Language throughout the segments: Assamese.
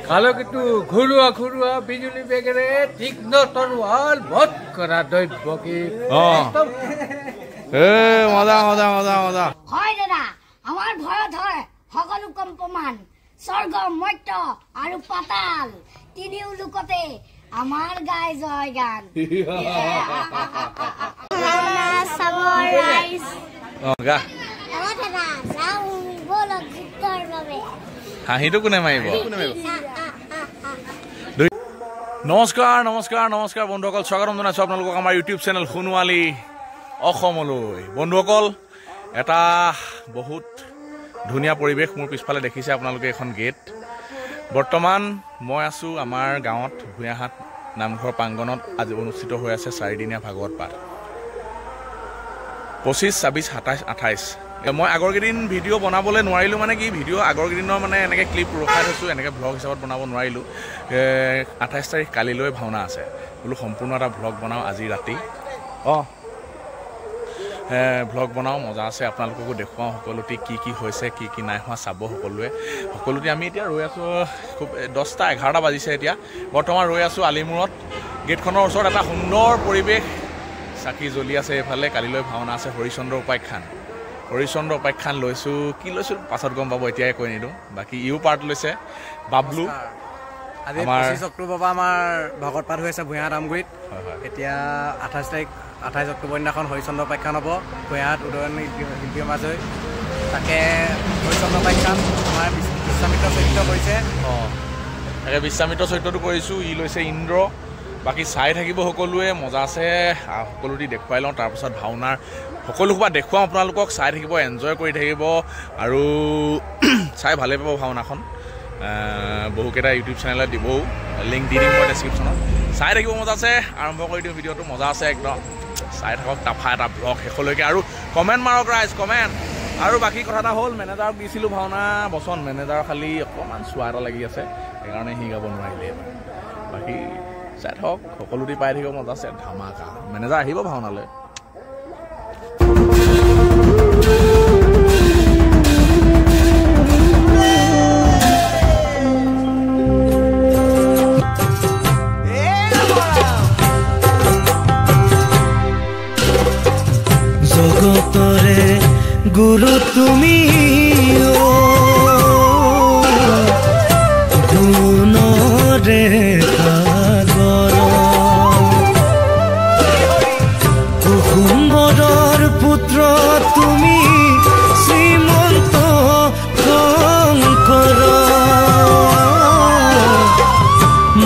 কালো কিন্তু ঘৰুৱা বিজুলী বেগেৰে তীক্ষ্ণ তৰোৱাল বধ কৰা দৈৱকী মজা মজা মজা মজা হয় দাদা আমাৰ ভয়ত হয় সকলো কম্পমান স্বৰ্গ মৰ্ত্য আৰু পাতাল তিনিও লোকতে আমাৰ গাই জয় গান হাঁহিটো কোনে মাৰিব নমস্কাৰ নমস্কাৰ নমস্কাৰ বন্ধুসকল স্বাগতম জনাইছোঁ আপোনালোকক আমাৰ ইউটিউব চেনেল সোণোৱালী অসমলৈ বন্ধুসকল এটা বহুত ধুনীয়া পৰিৱেশ মোৰ পিছফালে দেখিছে আপোনালোকে এখন গেট বৰ্তমান মই আছোঁ আমাৰ গাঁৱত ভূঞাহাট নামঘৰ প্ৰাংগণত আজি অনুষ্ঠিত হৈ আছে 4 দিনীয়া ভাগৱত পাঠ 25, 26, 27, 28 মই আগৰ কেইদিন ভিডিঅ' বনাবলৈ নোৱাৰিলোঁ মানে কি ভিডিঅ' আগৰ কেইদিনৰ মানে এনেকৈ ক্লিপ ৰখাই থৈছোঁ এনেকৈ ভ্লগ হিচাপত বনাব নোৱাৰিলোঁ 28 তাৰিখ কালিলৈ ভাওনা আছে বোলো সম্পূৰ্ণ এটা ভ্লগ বনাওঁ আজি ৰাতি ভ্লগ বনাওঁ মজা আছে আপোনালোককো দেখুৱাওঁ সকলোতে কি হৈছে কি নাই হোৱা চাব সকলোতে আমি এতিয়া ৰৈ আছোঁ খুব 10টা 11টা বাজিছে এতিয়া বৰ্তমান ৰৈ আছোঁ আলিমূৰত গেটখনৰ ওচৰত এটা সুন্দৰ পৰিৱেশ চাকি জ্বলি আছে এইফালে কালিলৈ ভাওনা আছে হৰিচন্দ্ৰ উপাখ্যান লৈছোঁ কি লৈছোঁ পাছত গম পাব এতিয়াই কৈ নিদিওঁ বাকী ইও পাৰ্ট লৈছে বাবলু আজি 25 অক্টোবৰ পৰা আমাৰ ভাগৱত পাঠ হৈ আছে ভূঞাহাট আমগুৰিত এতিয়া 28 অক্টোবৰ দিনাখন হৰিচন্দ্ৰ উপাখ্যান হ'ব ভূঞাহাট উদয়নী শিল্পীৰ মাজত তাকে হৰিচন্দ্ৰ উপাখ্যান আমাৰ বিশ্বামিত্ৰ চৰিত্ৰ কৰিছে তাকে বিশ্বামিত্ৰ চৰিত্ৰটো কৰিছোঁ ই লৈছে ইন্দ্ৰ বাকী চাই থাকিব সকলোৱে মজা আছে সকলোটি দেখুৱাই লওঁ তাৰপিছত ভাওনাৰ সকলো সোপা দেখুৱাওঁ আপোনালোকক চাই থাকিব এনজয় কৰি থাকিব আৰু চাই ভালে পাব ভাওনাখন বহুকেইটা ইউটিউব চেনেলত দিবও লিংক দি দিম মই ডেছক্ৰিপশ্যনত চাই থাকিব মজা আছে আৰম্ভ কৰি দিওঁ ভিডিঅ'টো মজা আছে একদম চাই থাকক টাফা এটা ব্লগ শেষলৈকে আৰু কমেণ্ট মাৰক ৰাইজ কমেণ্ট আৰু বাকী কথা এটা হ'ল মেনেজাৰক দিছিলোঁ ভাওনা বচন মেনেজাৰৰ খালি অকণমান চোৱা এটা লাগি আছে সেইকাৰণে সি গাব নোৱাৰিলে বাকী চাই থাকক সকলোতে পাই থাকিব মজা আছে ধামাকা মেনেজাৰ আহিব ভাওনালৈ জগতৰে গুৰু তুমি গুণৰে সাগৰ কুসুম্বৰৰ পুত্ৰ তুমি শ্ৰীমন্ত শংকৰ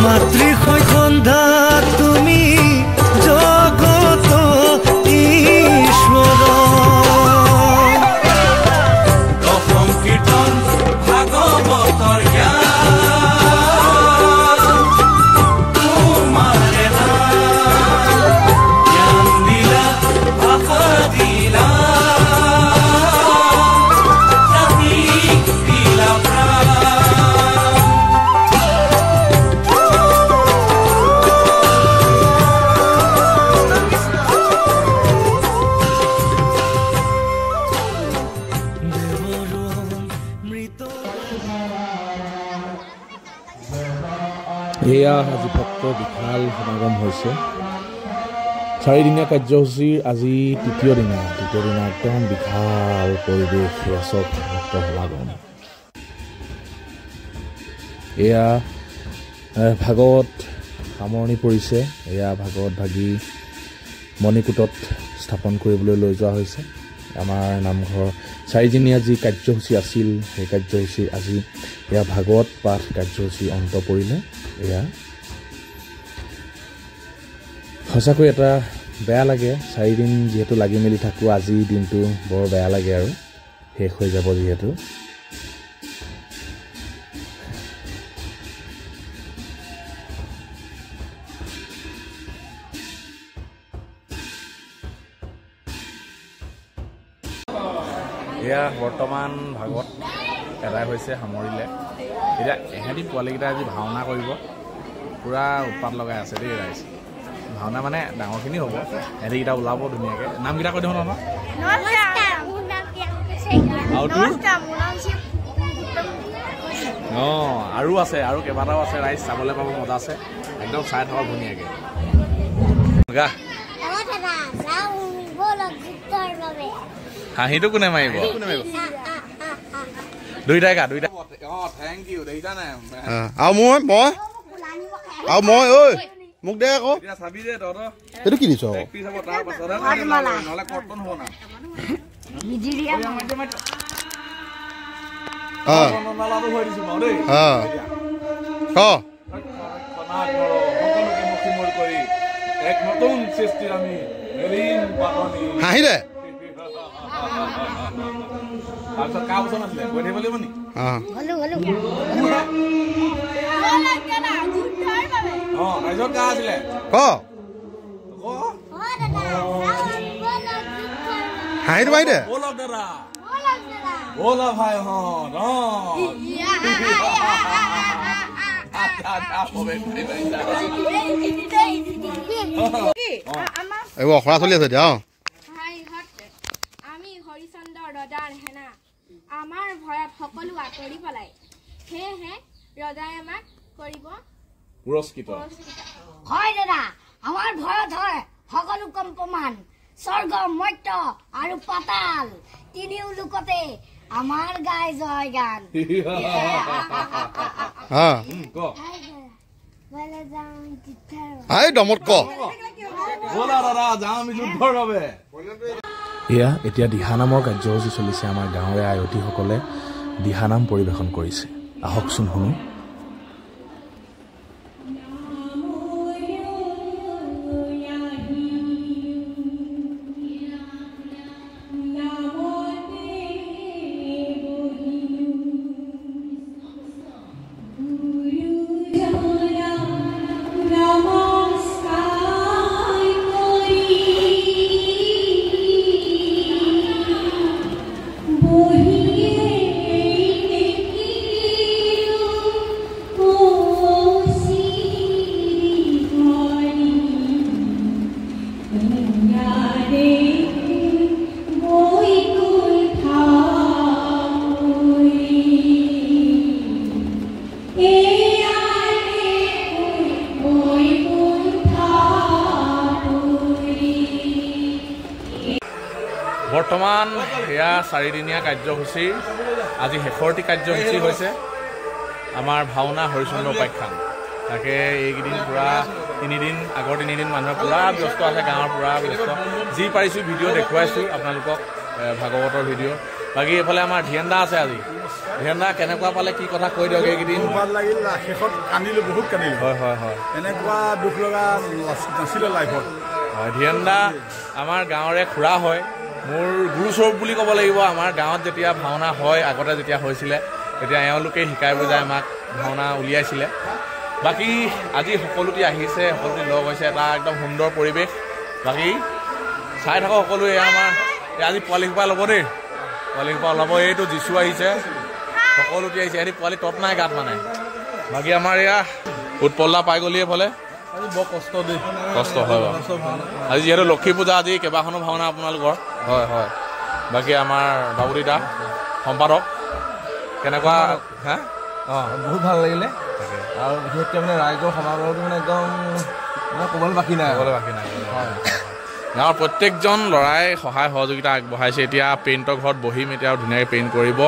মাতৃসখণ্ডা তুমি জগত ঈশ্বৰ দশম কীৰ্তন ভাগৱতৰ এয়া আজি ভক্ত বিশাল সমাগম হৈছে 4 দিনীয়া কাৰ্যসূচীৰ আজি তৃতীয় দিনা একদম বিশাল পৰিৱেশ চব ভক্ত সমাগম এয়া ভাগৱত সামৰণি পৰিছে এয়া ভাগৱত ভাগি মণিকূটত স্থাপন কৰিবলৈ লৈ যোৱা হৈছে আমাৰ নামঘৰ 4 দিনীয়া যি কাৰ্যসূচী আছিল সেই কাৰ্যসূচীৰ আজি এয়া ভাগৱত পাঠ কাৰ্যসূচী অন্ত পৰিলে এয়া সঁচাকৈ এটা বেয়া লাগে 4 দিন যিহেতু লাগি মেলি থাকোঁ আজি দিনটো বৰ বেয়া লাগে আৰু শেষ হৈ যাব যিহেতু এয়া বৰ্তমান ভাগৱত এদায় হৈছে সামৰিলে এতিয়া এহেঁতি পোৱালিকেইটা আজি ভাওনা কৰিব পুৰা উৎপাত লগাই আছে দেই ৰাইজ ভাওনা মানে ডাঙৰখিনি হ'ব এহেঁতিকেইটা ওলাব ধুনীয়াকৈ নামকেইটা কৈ দিওঁ নহয় আৰু আছে আৰু কেইবাটাও আছে ৰাইজ চাবলৈ পাব মজা আছে একদম চাই থাকক ধুনীয়াকৈ হাঁহিটো কোনে মাৰিব দুইটাই গা দুইটা থেংক ইউ দেখিছা নাই আৰু মই ঐ মোক দে আকৌ চাবি দে তহঁতৰ এইটো কি দিছ নহ'লে কৰ্তন হ'ব না এক নতুন সৃষ্টিৰ আমি হাঁহি দে তাৰপিছত কা বচন আছিলে গৈ থাকিব লাগিব নি ৰাইজত কা আছিলে হাঁহিটো মাৰি দে বলক দাদা বলা ভাই হন এইবোৰ অখৰা চলি আছে এতিয়া আমি হৰিচন্দ্ৰ ৰজাৰ হেনা আমাৰ ভয়ত সকলো আঁতৰি পেলাই সেয়েহে ৰজাই আমাক কৰিব পুৰস্কৃত হয় দাদা আমাৰ ভয়ত হয় সকলো কম্পমান স্বৰ্গ মৰ্ত্য আৰু পাতাল তিনিও লোকতে আমাৰ গাই জয় গান দমত ক এয়া এতিয়া দিহানামৰ কাৰ্যসূচী চলিছে আমাৰ গাঁৱৰে আয়তীসকলে দিহানাম পৰিৱেশন কৰিছে আহকচোন শুনো বৰ্তমান এয়া 4দিনীয়া কাৰ্যসূচী আজি শেষৰটি কাৰ্যসূচী হৈছে আমাৰ ভাওনা হৰিচন্দ্ৰ উপাখ্যান তাকে এইকেইদিন পুৰা 3 দিন আগৰ 3 দিন মানুহে পুৰা ব্যস্ত আছে গাঁৱৰ পুৰা ব্যস্ত যি পাৰিছোঁ ভিডিঅ' দেখুৱাইছোঁ আপোনালোকক ভাগৱতৰ ভিডিঅ' বাকী এইফালে আমাৰ ধিয়েন্দা আছে আজি ধিয়েন্দা কেনেকুৱা পালে কি কথা কৈ দিয়ক এইকেইদিন ভাল লাগিল শেষত কান্দিলোঁ বহুত কান্দিলোঁ হয় এনেকুৱা দুখ লগা নাছিলে লাইফত হয় ধিয়েন্দা আমাৰ গাঁৱৰে খুৰা হয় মোৰ গুৰুস্বৰূপ বুলি ক'ব লাগিব আমাৰ গাঁৱত যেতিয়া ভাওনা হয় আগতে যেতিয়া হৈছিলে তেতিয়া এওঁলোকে শিকাই বুজাই আমাক ভাওনা উলিয়াইছিলে বাকী আজি সকলোটি আহিছে সকলোটি লগ হৈছে এটা একদম সুন্দৰ পৰিৱেশ বাকী চাই থাকক সকলোৱে এয়া আমাৰ আজি পোৱালি সোপা ল'ব দেই পোৱালি সোপা ওলাব এইটো যিচু আহিছে সকলোটি আহিছে এহেঁতি পোৱালি তত নাই গাত মানে বাকী আমাৰ এয়া উৎপল্লা পাই গ'লি এইফালে আজি বৰ কষ্ট দেই কষ্ট হয় বাৰু আজি যিহেতু লক্ষী পূজা আজি কেইবাখনো ভাওনা আপোনালোকৰ হয় বাকী আমাৰ বাবুৰি দা সম্পাদক কেনেকুৱা হা বহুত ভাল লাগিলে আৰু বিশেষকৈ মানে ৰাইজৰ সমাগমটো মানে একদম মানে ক'বলৈ বাকী নাই গাঁৱৰ প্ৰত্যেকজন ল'ৰাই সহায় সহযোগিতা আগবঢ়াইছে এতিয়া পেইণ্টৰ ঘৰত বহিম এতিয়া ধুনীয়াকৈ পেইণ্ট কৰিব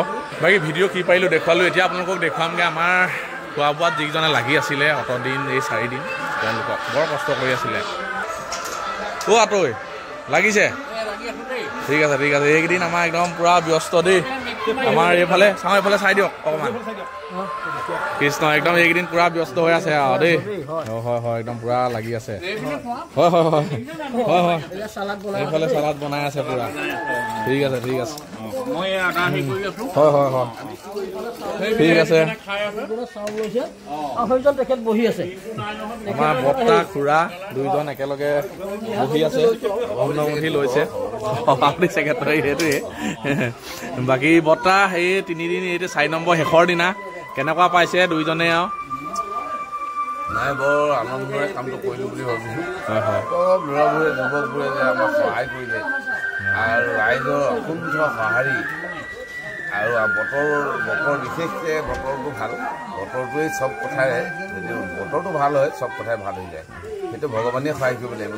বাকী ভিডিঅ' কি পাৰিলোঁ দেখুৱালোঁ এতিয়া আপোনালোকক দেখুৱামগৈ আমাৰ খোৱা বোৱাত যিকেইজনে লাগি আছিলে অতদিন এই 4 দিন তেওঁলোকক বৰ কষ্ট কৰি আছিলে আতৈ লাগিছে ঠিক আছে এইকেইদিন আমাৰ একদম পুৰা ব্যস্ত দেই আমাৰ এইফালে চাই দিয়ক অকণমান কৃষ্ণ একদম এইকেইদিন পুৰা ব্যস্ত হৈ আছে আৰু দেই হয় একদম পুৰা লাগি আছে হয় এইফালে চালাড বনাই আছে পুৰা ঠিক আছে হয় ঠিক আছে আমাৰ বৰ্তা খুৰা দুইজন একেলগে বহি আছে অন্নমুঠি লৈছে সভাপতি ছেক্ৰেটাৰী সেইটোৱে বাকী বৰ্তা সেই 3 দিন এইটো 4 নম্বৰ শেষৰ দিনা কেনেকুৱা পাইছে দুইজনে আৰু নাই বৰ আনন্দৰে কামটো কৰিলোঁ বুলি ভাবিছোঁ চব ল'ৰাবোৰে যুৱকবোৰে যে আমাক সহায় কৰিলে আৰু ৰাইজৰ অসংখ্য সঁহাৰি আৰু বতৰ বিশেষকৈ বতৰটো ভাল বতৰটোৱে চব কথাৰে যদি বতৰটো ভাল হয় চব কথাই ভাল হৈ যায় সেইটো ভগৱানে সহায় কৰিব লাগিব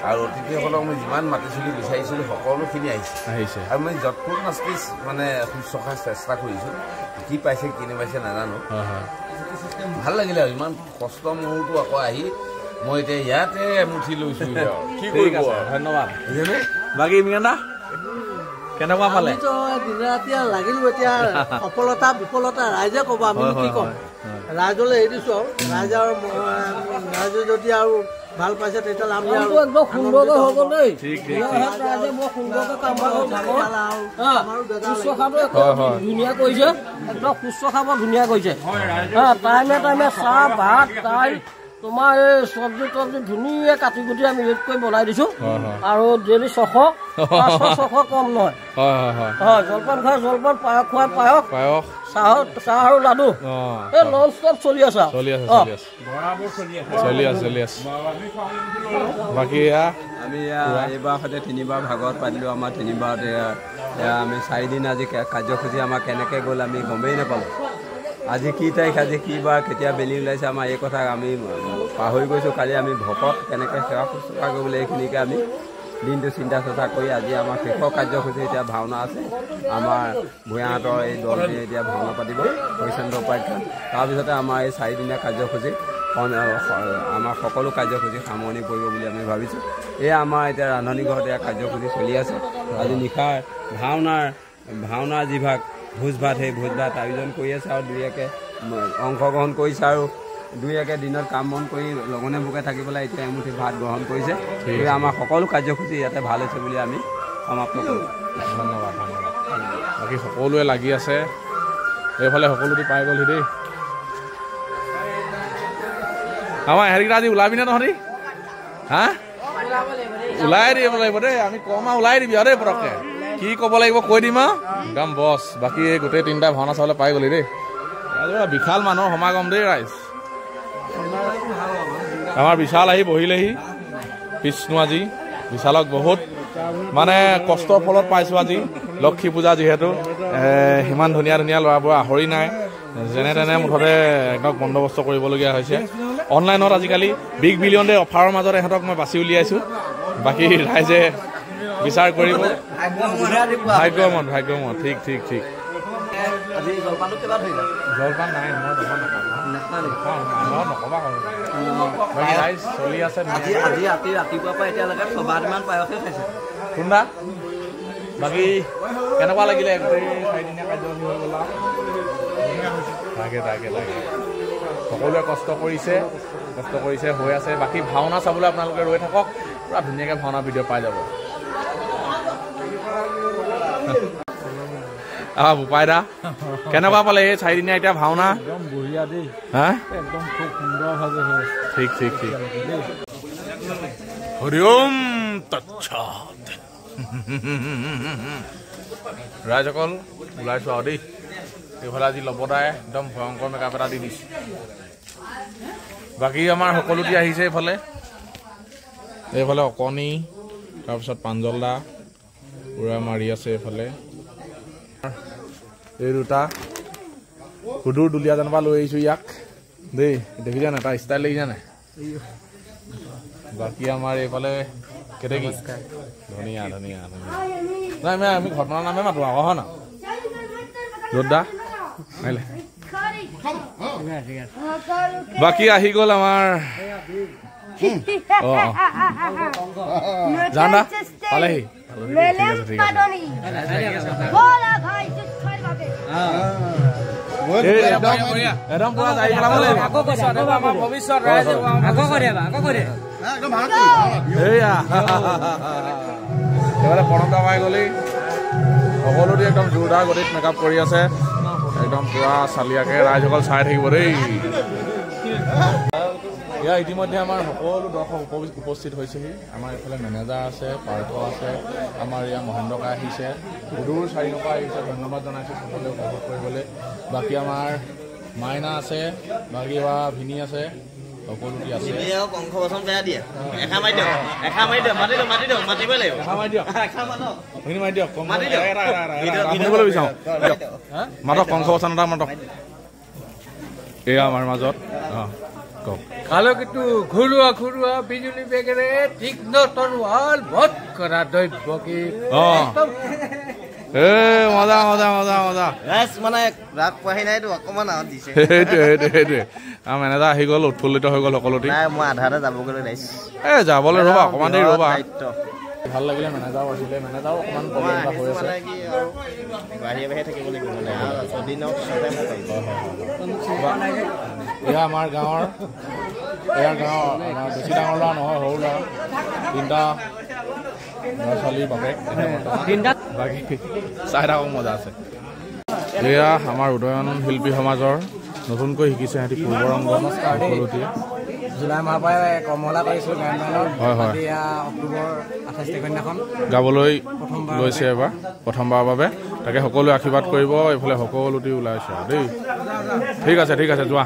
আৰু অতিথিসকলক মই যিমান মাতিছিলোঁ বিচাৰিছিলোঁ সকলোখিনি আহিছে আৰু মই যৎপূৰ নাস্তি মানে শুশ্ৰূষাৰ চেষ্টা কৰিছোঁ কি পাইছে কি নাপাইছে নাজানো ভাল লাগিলে আৰু ইমান কষ্ট মোৰতো আকৌ আহি মই এতিয়া ইয়াতে এমুঠি লৈছোঁ কি কৰিব ধন্যবাদ বাকী ইমিনা কেনেকুৱা পালে দিন ৰাতি লাগিলো এতিয়া সফলতা বিফলতা ৰাইজে ক'ব আমি কি ক'ম ৰাইজলৈ এৰি দিছোঁ আৰু ৰাইজে যদি আৰু ভাল পাইছে তেতিয়াহ'লে আমি একদম সুন্দৰকৈ হৈ গ'ল দেই ৰাইজে বৰ সুন্দৰকৈ কাম ধুনীয়া কৰিছে একদম শুশ্ৰূষা বৰ ধুনীয়া কৰিছে টাইমে টাইমে চাহ ভাত দাইল তোমাৰ এই চব্জি তব্জি ধুনীয়া কাটি কুটি আমি ৰেড কৰি বনাই দিছো আৰু ডেইলি 600 কম নহয় হয় জলপান খোৱা জলপান পায়স খোৱা পায়স চাহ আৰু লাডু এই নন ষ্টপ চলি আছে বাকী আমি এইবাৰ সৈতে 3বাৰ ভাগত পাতিলোঁ আমাৰ 3বাৰতে আমি 4 দিন আজি কাৰ্যসূচী আমাৰ কেনেকৈ গ'ল আমি গমেই নাপালোঁ আজি কি তাৰিখ আজি কি বাৰ কেতিয়া বেলি ওলাইছে আমাৰ এই কথা আমি পাহৰি গৈছোঁ কালি আমি ভকত কেনেকৈ সেৱা শুশ্ৰূষা কৰিবলৈ এইখিনিকে আমি দিনটো চিন্তা চৰ্চা কৰি আজি আমাৰ শেষৰ কাৰ্যসূচী এতিয়া ভাওনা আছে আমাৰ ভূঞাহঁতৰ এই দলটোৱে এতিয়া ভাওনা পাতিব হৰিচন্দ্ৰ উপাখ্যান তাৰপিছতে আমাৰ এই 4 দিনীয়া কাৰ্যসূচী আমাৰ সকলো কাৰ্যসূচী সামৰণি পৰিব বুলি আমি ভাবিছোঁ এয়া আমাৰ এতিয়া ৰান্ধনি ঘৰতে কাৰ্যসূচী চলি আছে আজি নিশাৰ ভাওনাৰ যিভাগ ভোজ ভাত সেই ভোজ ভাত আয়োজন কৰি আছে আৰু 2-1 অংশগ্ৰহণ কৰিছে আৰু 2-1 দিনত কাম বন কৰি লগনে বুকে থাকি পেলাই এতিয়া এমুঠি ভাত গ্ৰহণ কৰিছে এই আমাৰ সকলো কাৰ্যসূচী ইয়াতে ভাল হৈছে বুলি আমি সমাপ্ত কৰোঁ ধন্যবাদ বাকী সকলোৱে লাগি আছে এইফালে সকলোটি পাই গ'লহি দেই আমাৰ হেৰিকেইটা আজি ওলাবি নে তহঁতি হা ওলাই দিব লাগিব দেই আমি কম আৰু ওলাই দিবি আৰু দেই পটককৈ কি ক'ব লাগিব কৈ দিম আৰু একদম বছ বাকী গোটেই 3টা ভাওনা চাবলৈ পাই গ'লি দেই বিশাল মানুহৰ সমাগম দেই ৰাইজ আমাৰ বিশাল আহি বহিলেহি বিষ্ণু আজি বিশালক বহুত মানে কষ্টৰ ফলত পাইছোঁ আজি লক্ষী পূজা যিহেতু সিমান ধুনীয়া ল'ৰাবোৰ আহৰি নাই যেনে তেনে মুঠতে একদম বন্দবস্ত কৰিবলগীয়া হৈছে অনলাইনত আজিকালি বিগ বিলিয়ন ডে অফাৰৰ মাজত ইহঁতক মই বাছি উলিয়াইছোঁ বাকী ৰাইজে বিচাৰ কৰিব ভাগ্যমত ঠিক জলপান নাই মই জলপান নক'বা বাকী ৰাইজ চলি আছে আজি ৰাতিপুৱাৰ পৰা এতিয়ালৈকে 6বাৰমান পায়সে খাইছে কোনবা বাকী কেনেকুৱা লাগিলে গোটেই 4 দিনীয়া কাৰ্যসূচী হৈ গ'ল তাকে সকলোৱে কষ্ট কৰিছে হৈ আছে বাকী ভাওনা চাবলৈ আপোনালোকে ৰৈ থাকক পুৰা ধুনীয়াকৈ ভাওনা ভিডিঅ' পাই যাব বোপাই দা কেনেকুৱা পালে এই 4 দিনীয়া এতিয়া ভাওনা একদম বঢ়িয়া দেই হা একদম খুব সুন্দৰভাৱে হৈ ঠিক হৰি ওম তৎসৎ ৰাইজসকল ওলাইছোঁ আৰু দেই এইফালে আজি লবদাই একদম ভয়ংকৰ মেকআপ এটা দি দিছে বাকী আমাৰ সকলোটি আহিছে এইফালে অকণি তাৰপিছত পাঞ্জলদা পুৰা মাৰি আছে এইফালে এই 2টা সুদূৰ দুলীয়া জানবা লৈ আহিছোঁ ইয়াক দেই দেখিছা নাই তাৰ ষ্টাইল দেখিছা নাই বাকী আমাৰ এইফালে কেতেকী ধুনীয়া নাই আমি ঘটনাৰ নামে মাতো আকৌ হয় না যোদ্ধা আহিলে বাকী আহি গ'ল আমাৰ জানা পালেহি একদম পুৰা যাই পেলাব লাগিব প্ৰণৱ পাই গ'লি সকলোটি একদম জোৰদাৰ গতিত মেকআপ কৰি আছে একদম পুৰা চালিয়াকে ৰাইজসকল চাই থাকিব দেই ইয়াৰ ইতিমধ্যে আমাৰ সকলো দৰ্শক উপস্থিত হৈছেহি আমাৰ এইফালে মেনেজাৰ আছে পাৰ্থ আছে আমাৰ ইয়াৰ মহেন্দ্ৰ কাই আহিছে সুদূৰ 4 পৰা আহিছে ধন্যবাদ জনাইছোঁ সকলোৱে উপভোগ কৰিবলৈ বাকী আমাৰ মাইনা আছে বাকী ভিনি আছে সকলোটি আছে কংস বচন বেয়া দিয়ে এখা মাৰি দিয়ক মাতি দিয়ক মাতিব লাগিব এখা মাৰি দিয়ক মাৰি দিয়ক মাতিবলৈ বিচাৰো মাতক কংস বচন এটা মাতক এয়া আমাৰ মাজত কওক কালকেতু ঘৰুৱা বিজুলী বেগেৰে তীক্ষ্ণ তৰোৱাল বধ কৰা দৈৱকী মজা মজা মজা মজা মানে ৰাগ পোৱাহি নাইতো অকমান দিছে সেইটোৱে মেনেজাৰ আহি গ'ল উৎফুল্লিত হৈ গ'ল সকলোতে মই আধাতে যাবগৈ লাগিছে যাবলৈ ৰ'বা অকণমান দেৰি ৰ'বা ভাল লাগিলে মেনেজাৰো আছিলে মেনেজাৰো অকণমান প্ৰব্লেম এটা হৈ আছে বাহিৰে থাকিব লাগিব মানে এয়া আমাৰ গাঁৱৰ বেছি ডাঙৰ ল'ৰা নহয় সৰু ল'ৰা 3টা ল'ৰা ছোৱালীৰ বাপেক বাকী চাই থাকক মজা আছে এয়া আমাৰ উদয়ন শিল্পী সমাজৰ নতুনকৈ শিকিছে সিহঁতি পূৰ্বৰংগ সকলোটিয়ে জুলাই মাহৰ পৰাই কৰ্মশালা কৰিছোঁ গায়ন হয় এয়া অক্টোবৰ 28 তাৰিখৰ দিনাখন গাবলৈ লৈছে এবাৰ প্ৰথমবাৰৰ বাবে তাকে সকলোৱে আশীৰ্বাদ কৰিব এইফালে সকলোটি ওলাইছে দেই ঠিক আছে যোৱা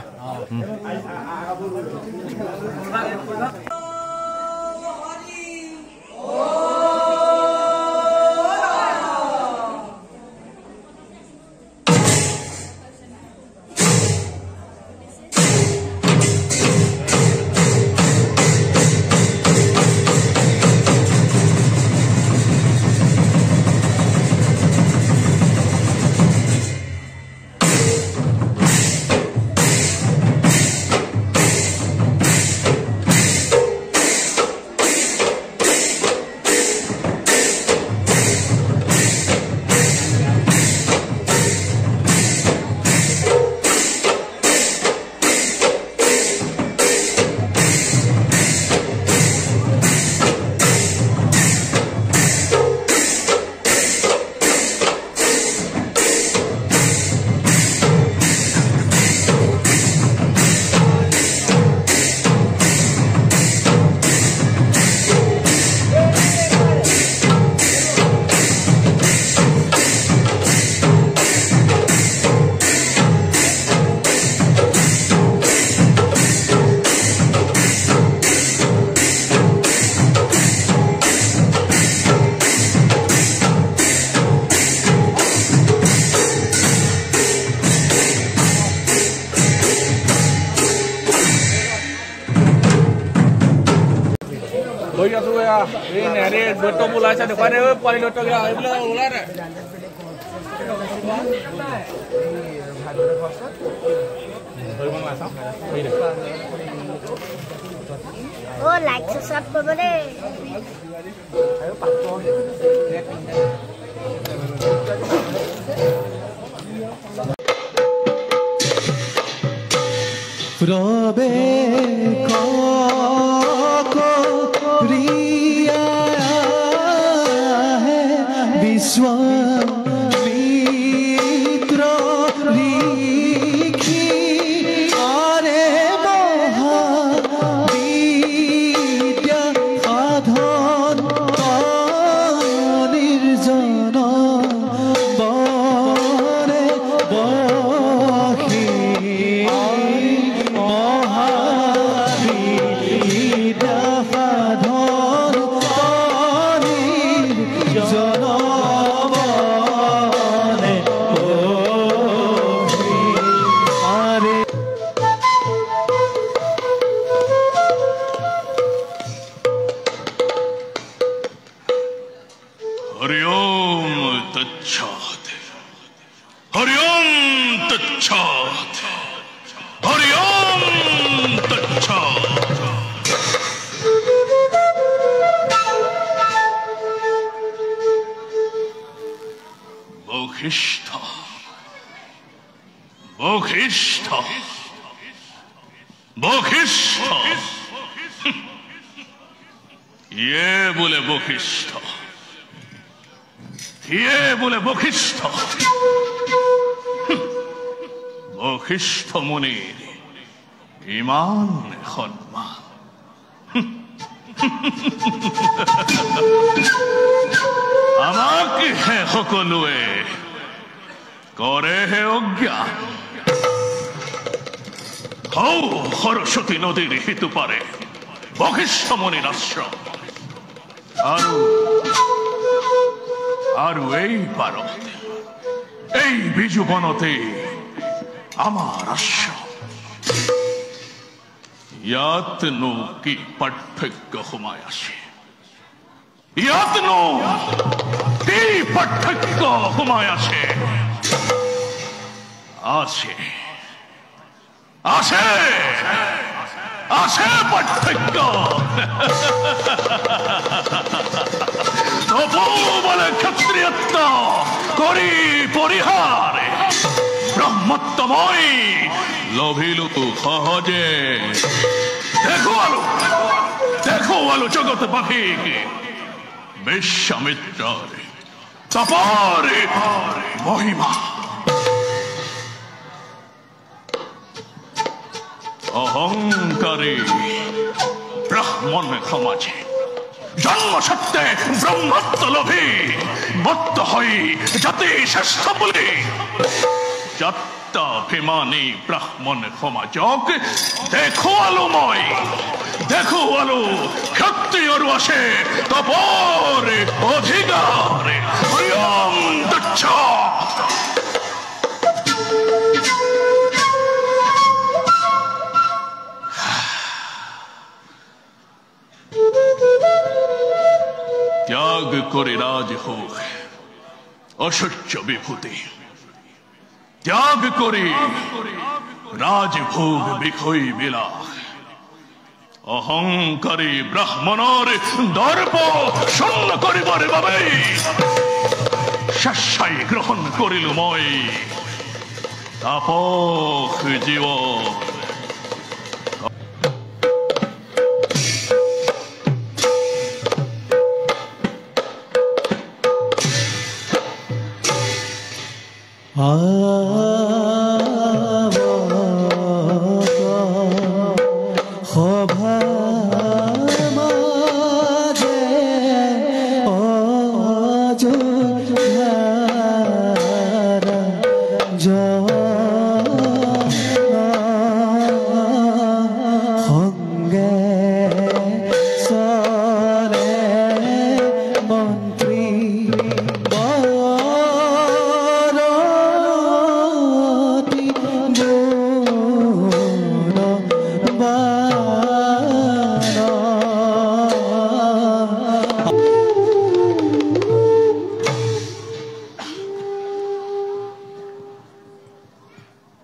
দৈত্য ওলাইছে দেখুৱাই দে পোৱালি দৈত্যকেইটা এইবিলাক ওলাই দে লাইক সাবস্ক্ৰাইব কৰিব দেই ৰবে বিশ্বমিত্ৰ ঋষি আৰে মহাবিদ্যা সাধন নিৰ্জন বৰে বহি মহাবিদ্যা সাধন নিৰ্জন বশিষ্ঠ মুনিৰ ইমান সন্মান আমাক হে সকলোৱে কৰেহে অজ্ঞান হৌ সৰস্বতী নদীৰ সিটো পাৰে বশিষ্ঠমুনিৰ আশ্ৰম আৰু এই পাৰত এই বিজুবনতে আমাৰ আশ্ৰম ইয়াতনো কি পাৰ্থক্য সোমাই আছে ইয়াতনো কি পাৰ্থক্য সোমাই আছে আছে আছে আছে পাৰ্থক্য তপোবলে ক্ষত্ৰিয়ত্ব কৰি পৰিহাৰ ব্ৰহ্মত্বময় লভিলো তো সহজে দেখুৱালো জগতবাসীক বিশ্বামিত্ৰৰ তপৰ মহিমা অহংকাৰী ব্ৰাহ্মণ সমাজে জন্মসত্ত্বে ব্ৰহ্মত্ব লোভী বদ্ধ হৈ জাতি শ্ৰেষ্ঠ বুলি জাত্যাভিমানী ব্ৰাহ্মণ সমাজক দেখুৱালো ক্ষত্ৰিয়ৰো আছে তপৰ অধিকাৰ তুচ্ছ ত্যাগ কৰে ৰাজভোগ অসহ্য বিভূতি ত্যাগ কৰে ৰাজভোগ বিষয় বিলাস অহংকাৰী ব্ৰাহ্মণৰ দৰ্প শূন্য কৰিবৰ বাবে স্বেচ্ছাই গ্ৰহণ কৰিলো মই তাপস জীৱন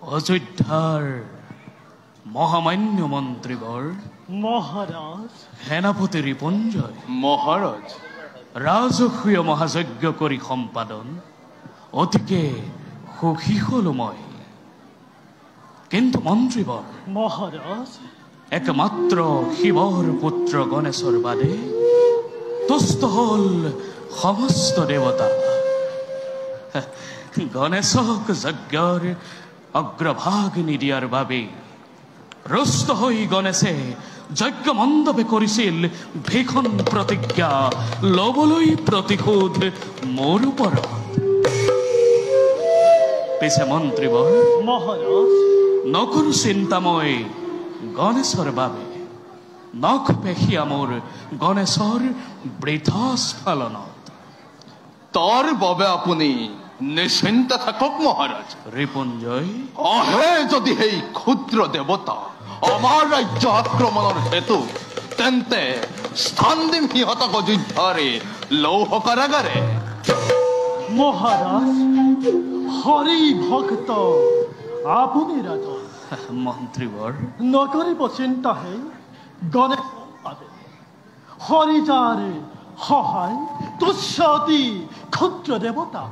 অযোধ্যাৰ মহামান্য মন্ত্ৰীবৰ মহাৰাজ সেনাপতি ৰিপুঞ্জয় মহাৰাজ ৰাজকীয় মহাযজ্ঞ কৰি সম্পাদন অতিকে সুখী হলো মই কিন্তু মন্ত্ৰীবৰ মহাৰাজ একমাত্ৰ শিৱৰ পুত্ৰ গণেশৰ বাদে তুষ্ট হল সমস্ত দেৱতা গণেশক যজ্ঞৰ অগ্ৰভাগ নিদিয়াৰ বাবে ৰুষ্ট হৈ গণেশে যজ্ঞ মণ্ডপে কৰিছিল ভীষণ প্ৰতিজ্ঞা লবলৈ প্ৰতিশোধ মোৰ ওপৰত পিছে মন্ত্ৰীবৰ মহাৰাজ নকৰো চিন্তা মই গণেশৰ বাবে নখপে সিয়া মোৰ গণেশৰ বৃথাস্খলনত তাৰ বাবে আপুনি নিশ্চিন্ত থাকক মহাৰাজ ৰিপুঞ্জয় আহে যদি সেই ক্ষুদ্ৰ দেৱতা আমাৰ ৰাজ্য আক্ৰমণৰ হেতু তেন্তে স্থান দিম সিহঁতক অযোধ্যাৰে লৌহ কাৰাগাৰে মহাৰাজ হৰি ভক্ত আপুনি ৰাজা মন্ত্ৰীবৰ নকৰিব চিন্তা হে গণেশ পাবে হৰি যাৰ সহায় তুচ্ছ অতি ক্ষুদ্ৰ দেৱতা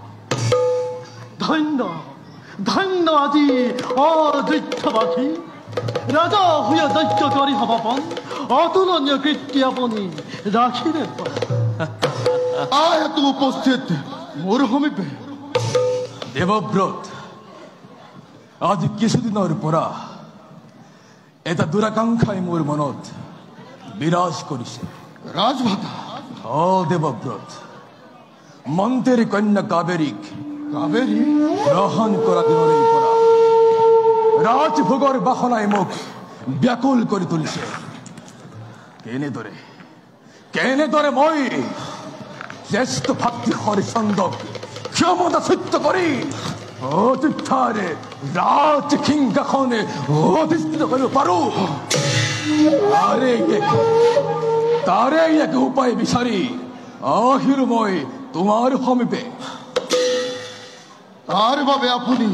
ধন্য ধন্য আজি অযোধ্যাবাসী ৰাজা হৈ যজ্ঞ কৰি সমাপন অতুলনীয় কীৰ্তি আপুনি ৰাখিলে আহেতু উপস্থিত মোৰ সমীপে দেৱব্ৰত আজি কিছুদিনৰ পৰা এটা দুৰাকাংক্ষাই মোৰ মনত বিৰাজ কৰিছে ৰাজমাতা দেৱব্ৰত মন্ত্ৰীৰ কন্যা কাবেৰীক কাবেৰী গ্ৰহণ কৰা দিনৰে পৰা ৰাজভোগৰ বাসনাই মোক ব্যাকুল কৰি তুলিছে কেনেদৰে মই জ্যেষ্ঠ ভাতৃ হৰিচন্দক ক্ষমতাচ্যুত কৰি অযোধ্যাৰ ৰাজসিংহাসনে অধিষ্ঠিত কৰিব পাৰোঁ তাৰে এক উপায় বিচাৰি আহিলো মই তোমাৰ সমীপে তাৰ বাবে আপুনি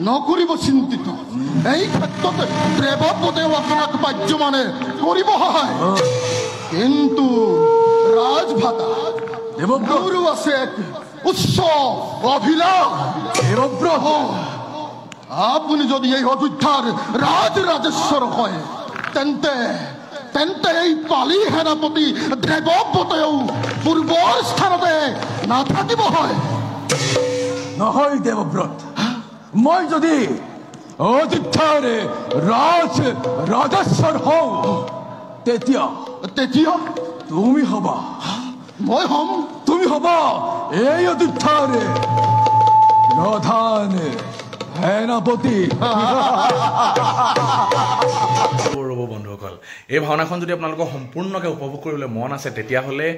নকৰিব চিন্তিত এই ক্ষেত্ৰত দেৱপদেও আপোনাক বাহ্যমানে কৰিব সহায় কিন্তু ৰাজভাতা দেৱব্ৰতৰো আছে এক উচ্চ অভিলাষ দেৱব্ৰত আপুনি যদি এই অযোধ্যাৰ ৰাজৰাজেশ্বৰ হয় তেন্তে এই পালি সেনাপতি দেৱব্ৰতেও পূৰ্বৰ স্থানতে নাথাকিব হয় নহয় দেৱব্ৰত মই যদি অযোধ্যাৰ ৰাজেশ্বৰ হওঁ তেতিয়া তুমি হবা মই হ'ম তুমি হবা এই অযোধ্যাৰ প্ৰধান সেনাপতি ৰ'ব বন্ধুসকল এই ভাওনাখন যদি আপোনালোকক সম্পূৰ্ণকৈ উপভোগ কৰিবলৈ মন আছে তেতিয়াহ'লে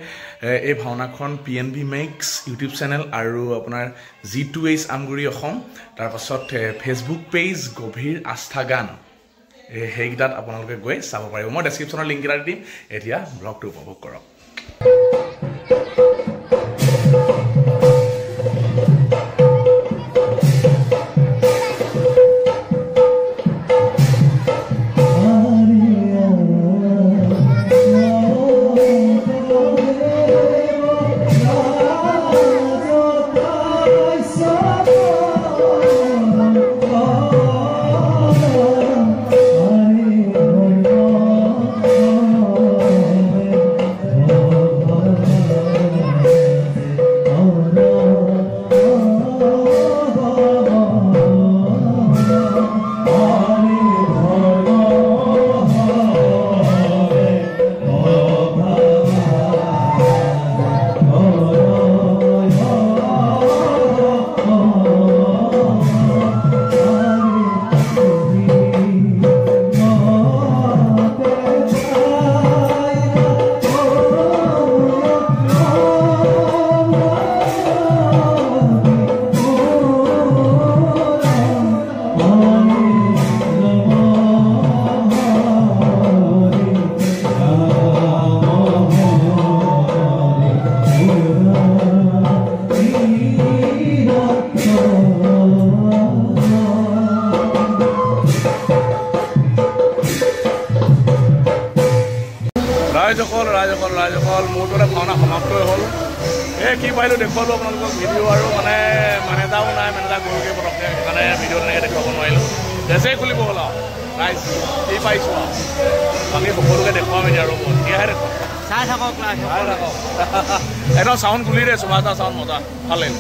এই ভাওনাখন PNB মেক্স ইউটিউব চেনেল আৰু আপোনাৰ G2H আমগুৰি অসম তাৰপাছত ফেচবুক পেজ গভীৰ আস্থা গান সেইকেইটাত আপোনালোকে গৈ চাব পাৰিব মই ডেছক্ৰিপশ্যনৰ লিংককেইটা দিম এতিয়া ব্লগটো উপভোগ কৰক ৰাইজসকল মোৰতো ভাওনা সমাপ্তই হ'ল এই কি পাৰিলোঁ দেখুৱালোঁ আপোনালোকক ভিডিঅ' আৰু মানে মেনেজাও নাই মেনেজা গৰুকে পটককৈ সেইকাৰণে ভিডিঅ' তেনেকৈ দেখুৱাব নোৱাৰিলোঁ ড্ৰেছেই খুলিব হ'ল আৰু ৰাইজ কি পাইছোঁ আৰু বাকী সকলোকে দেখুৱাম এতিয়া আৰু মই এতিয়াহে দেখুৱাম চাই থাকক একদম চাউণ্ড খুলি দে চুমা এটা চাউণ্ড মজা ভাল লাগিল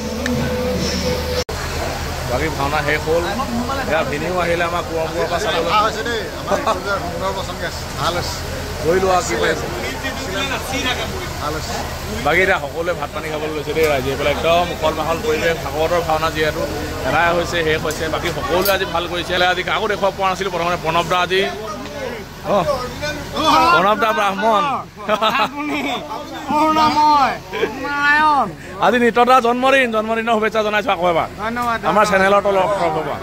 বাকী ভাওনা শেষ হ'ল এতিয়া ভিনিও আহিলে আমাৰ কোঁৱৰপুৰৰ পৰা চাবলৈ গৈ লোৱা কি পাইছে বাকী এতিয়া সকলোৱে ভাত পানী খাবলৈ লৈছে দেই ৰাইজে এইফালে একদম উখল মাখল পৰিৱেশ ভাগৱতৰ ভাওনা যিহেতু এৰাই হৈছে শেষ হৈছে বাকী সকলোৱে আজি ভাল কৰিছে আজি কাকো দেখুৱাব পৰা নাছিলোঁ প্ৰথমতে প্ৰণৱ দা আজি প্ৰণৱ দা ব্ৰাহ্মণ আজি নিত্যদা জন্মদিনৰ শুভেচ্ছা জনাইছোঁ আকৌ এবাৰ আমাৰ চেনেলৰ তৰফৰ পৰা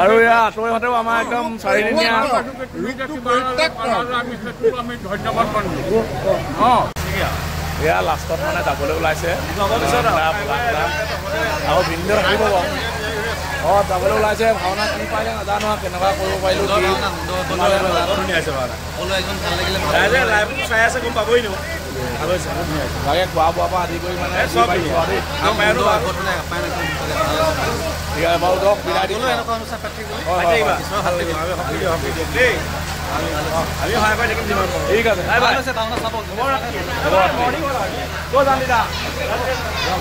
আৰু এয়া আঁতৰিহঁতেও আমাৰ একদম চাৰিদিনীয়া এয়া লাষ্টত মানে যাবলৈ ওলাইছে আৰু ভিন্দিও থাকিব বাৰু যাবলৈ ওলাইছে ভাওনা কি পাৰিলে নাজানো আৰু কেনেকুৱা কৰিব পাৰিলোঁ চাই আছে গম পাবই নো লাগে খোৱা বোৱাৰ পৰা আদি কৰি মানে ঠিক আছে বাৰু দিয়ক বিদায় দিলোঁ ঠিক আছে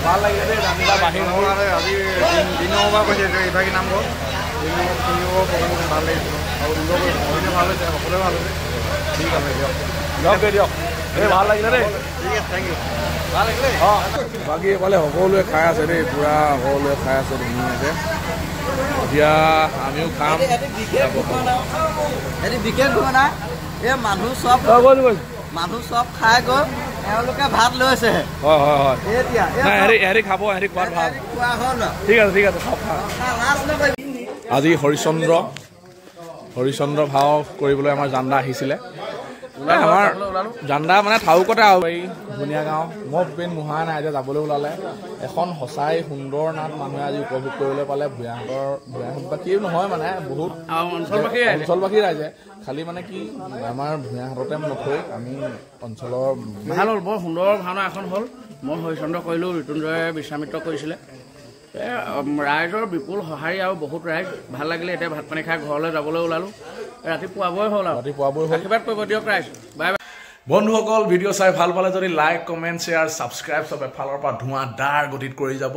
ভাল লাগিলে দেই জানিবা বাহিৰ হ'ল আজি দিনৰ পৰা কৈছে ইভাগী নাম গ'ল ভাল লাগিছিল আৰু ভাল হৈছে সকলোৱে ভাল হৈছে ঠিক আছে দিয়ক দিয়ক এই ভাল লাগিলে দেই ঠিক আছে থেংক ইউ ভাল লাগিলে অঁ বাকী এইফালে সকলোৱে খাই আছে দেই পূৰা সকলোৱে খাই আছে ধুনীয়াকৈ এতিয়া আমিও খাম বিশেষ ঘটনা এই মানুহ চব খাই গ'ল এওঁলোকে ভাত লৈছে হেৰি খাব হেৰি খোৱাত ভাল ঠিক আছে খাওক আজি হৰিচন্দ্ৰ ভাও কৰিবলৈ আমাৰ জান্দা আহিছিলে আমাৰ জান্দা মানে ঠাউকতে আৰু এই ধুনীয়া গাঁও মই ভূপেন মোহা নাই এতিয়া যাবলৈ ওলালে এখন সঁচাই সুন্দৰ নাট মানুহে আজি উপভোগ কৰিবলৈ পালে ভূঞাহঁতবাসীও নহয় মানে বহুত অঞ্চলবাসী ৰাইজে খালি মানে কি আমাৰ ভূঞাহঁততে নথৈ আমি অঞ্চলৰ ভাল হ'ল বৰ সুন্দৰ ভাওনা এখন হ'ল মই হৰিচন্দ্ৰ কৰিলোঁ ঋতুঞ্জয়ে বিশ্বামিত্ৰ কৰিছিলে ৰাইজৰ বিপুল সঁহাৰি আৰু বহুত ৰাইজ ভাল লাগিলে এতিয়া ভাত পানী খাই ঘৰলৈ যাবলৈ ওলালোঁ ৰাতিপুৱাবই হ'ল আশীৰ্বাদ কৰিব দিয়ক ৰাইজ বাই বাই বন্ধুসকল ভিডিঅ' চাই ভাল পালে যদি লাইক কমেণ্ট শ্বেয়াৰ ছাবস্ক্ৰাইব চব এফালৰ পৰা ধোঁৱাদাৰ গতিত কৰি যাব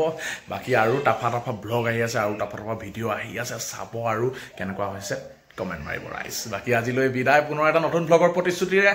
বাকী আৰু টাফা ব্লগ আহি আছে আৰু টাফা ভিডিঅ' আহি আছে চাব আৰু কেনেকুৱা হৈছে কমেণ্ট মাৰিব ৰাইজ বাকী আজিলৈ বিদায় পুনৰ এটা নতুন ব্লগৰ প্ৰতিশ্ৰুতিৰে